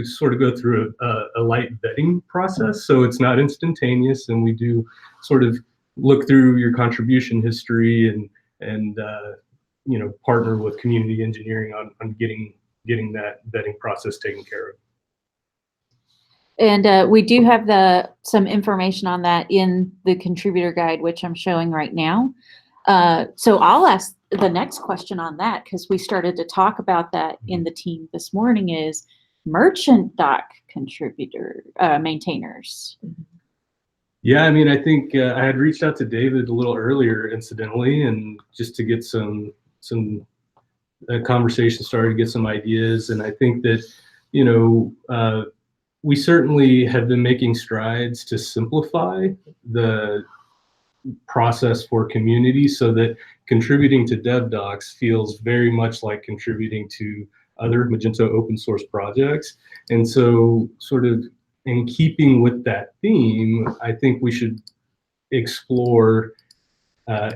sort of go through a light vetting process. So it's not instantaneous, and we do sort of look through your contribution history and partner with community engineering on getting that vetting process taken care of. And we do have some information on that in the contributor guide, which I'm showing right now. So I'll ask the next question on that, because we started to talk about that in the team this morning, is merchant doc contributor maintainers? Yeah, I mean, I think I had reached out to David a little earlier, incidentally, and just to get some conversation started, get some ideas. And I think that, you know, we certainly have been making strides to simplify the process for community so that contributing to DevDocs feels very much like contributing to other Magento open source projects. And so sort of in keeping with that theme, I think we should explore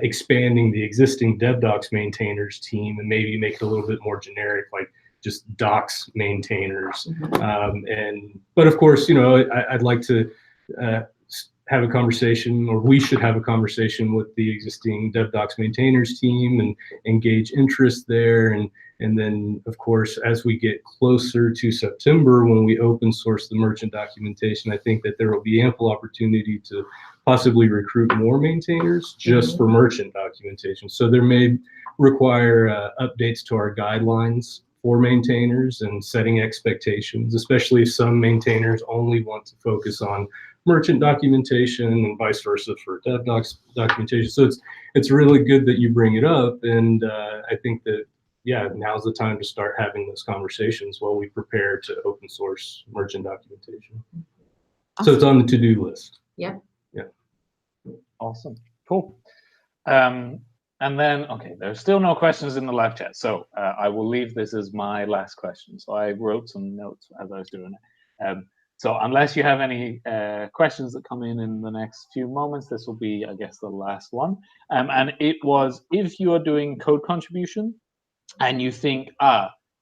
expanding the existing DevDocs maintainers team and maybe make it a little bit more generic, like just docs maintainers. But of course, you know, I'd like to have a conversation, or we should have a conversation with the existing DevDocs maintainers team and engage interest there. And then, of course, as we get closer to September, when we open source the merchant documentation, I think that there will be ample opportunity to possibly recruit more maintainers just for merchant documentation. So there may require updates to our guidelines for maintainers and setting expectations, especially if some maintainers only want to focus on merchant documentation and vice versa for DevDocs documentation. So it's really good that you bring it up, and I think that, yeah, now's the time to start having those conversations while we prepare to open source merchant documentation. Awesome. So it's on the to-do list. Yep. Yeah. Awesome. Cool. And then, okay, there's still no questions in the live chat, so I will leave this as my last question. So I wrote some notes as I was doing it. So unless you have any questions that come in the next few moments, this will be, I guess, the last one. And it was, if you are doing code contribution and you think,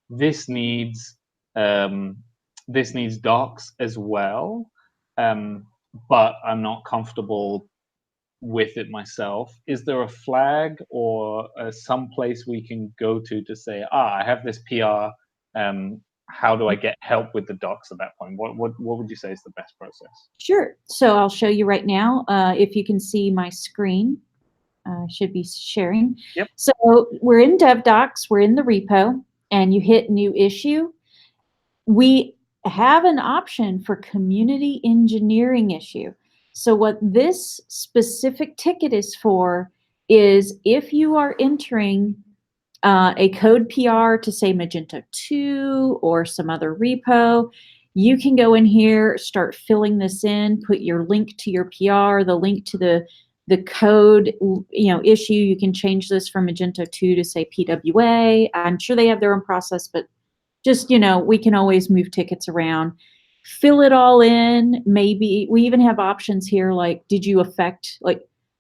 this needs docs as well, but I'm not comfortable with it myself, is there a flag or some place we can go to say, I have this PR, how do I get help with the docs at that point? What would you say is the best process? Sure. So I'll show you right now. If you can see my screen, should be sharing. Yep. So we're in DevDocs, we're in the repo, and you hit new issue. We have an option for community engineering issue. So what this specific ticket is for is if you are entering a code PR to say Magento 2 or some other repo, you can go in here, start filling this in, put your link to your PR, the link to the code, issue. You can change this from Magento 2 to say PWA. I'm sure they have their own process, but just, we can always move tickets around. Fill it all in. Maybe we even have options here like, did you affect,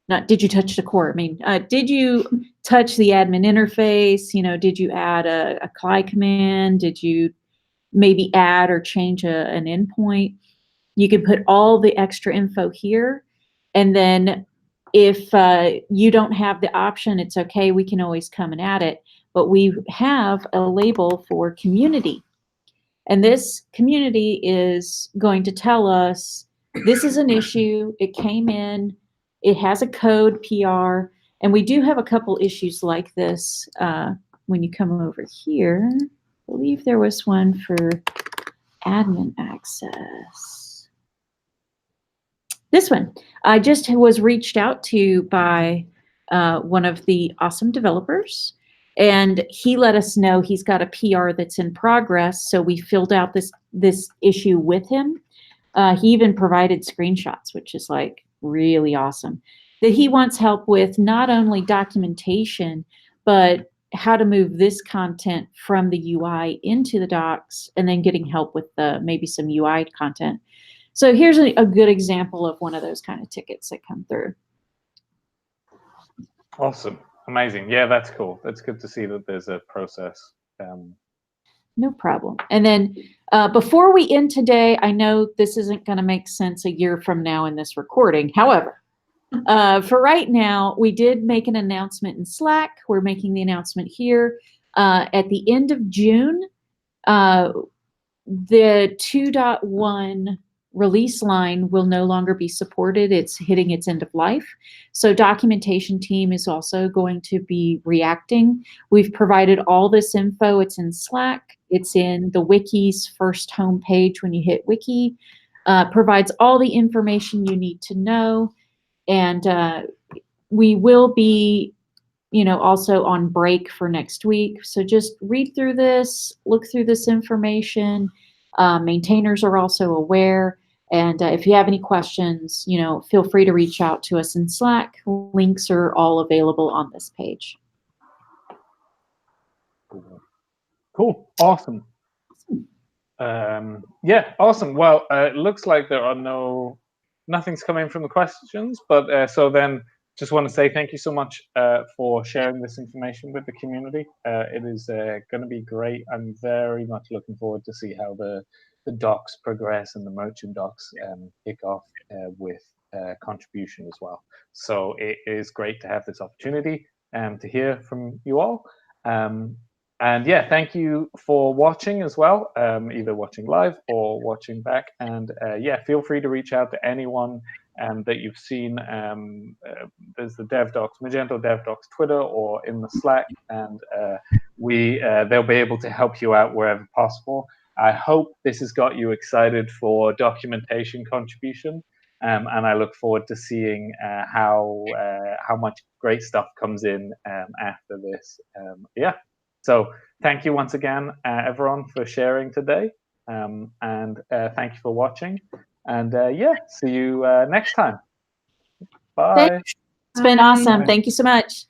not did you touch the core? I mean, did you touch the admin interface? Did you add a CLI command? Did you maybe add or change an endpoint? You can put all the extra info here. And then if you don't have the option, it's okay. We can always come and add it. But we have a label for community. And this community is going to tell us this is an issue. It came in. It has a code PR. And we do have a couple issues like this when you come over here. I believe there was one for admin access. This one. I just was reached out to by one of the awesome developers. And he let us know he's got a PR that's in progress. So we filled out this issue with him. He even provided screenshots, which is like really awesome. That he wants help with not only documentation, but how to move this content from the UI into the docs, and then getting help with maybe some UI content. So here's a good example of one of those kind of tickets that come through. Awesome. Amazing. Yeah, that's cool. That's good to see that there's a process. No problem. And then before we end today, I know this isn't going to make sense a year from now in this recording. However, for right now, we did make an announcement in Slack. We're making the announcement here. At the end of June, the 2.1 release line will no longer be supported. It's hitting its end of life. So documentation team is also going to be reacting. We've provided all this info. It's in Slack. It's in the wiki's first homepage when you hit wiki. Provides all the information you need to know. And we will be, also on break for next week. So just read through this, look through this information. Maintainers are also aware. And if you have any questions, feel free to reach out to us in Slack. Links are all available on this page. Cool. Awesome. Yeah, awesome. Well, it looks like there are nothing's coming from the questions, but so then just want to say thank you so much for sharing this information with the community. It is going to be great. I'm very much looking forward to see how the docs progress and the merchant docs kick off with contribution as well. So it is great to have this opportunity to hear from you all. And yeah, thank you for watching as well, either watching live or watching back. And yeah, feel free to reach out to anyone that you've seen. There's the DevDocs, Magento DevDocs Twitter or in the Slack, and they'll be able to help you out wherever possible. I hope this has got you excited for documentation contribution, and I look forward to seeing how much great stuff comes in after this. Yeah. So thank you once again, everyone, for sharing today. And thank you for watching. And yeah, see you next time. Bye. Thanks. It's been awesome. Thank you so much.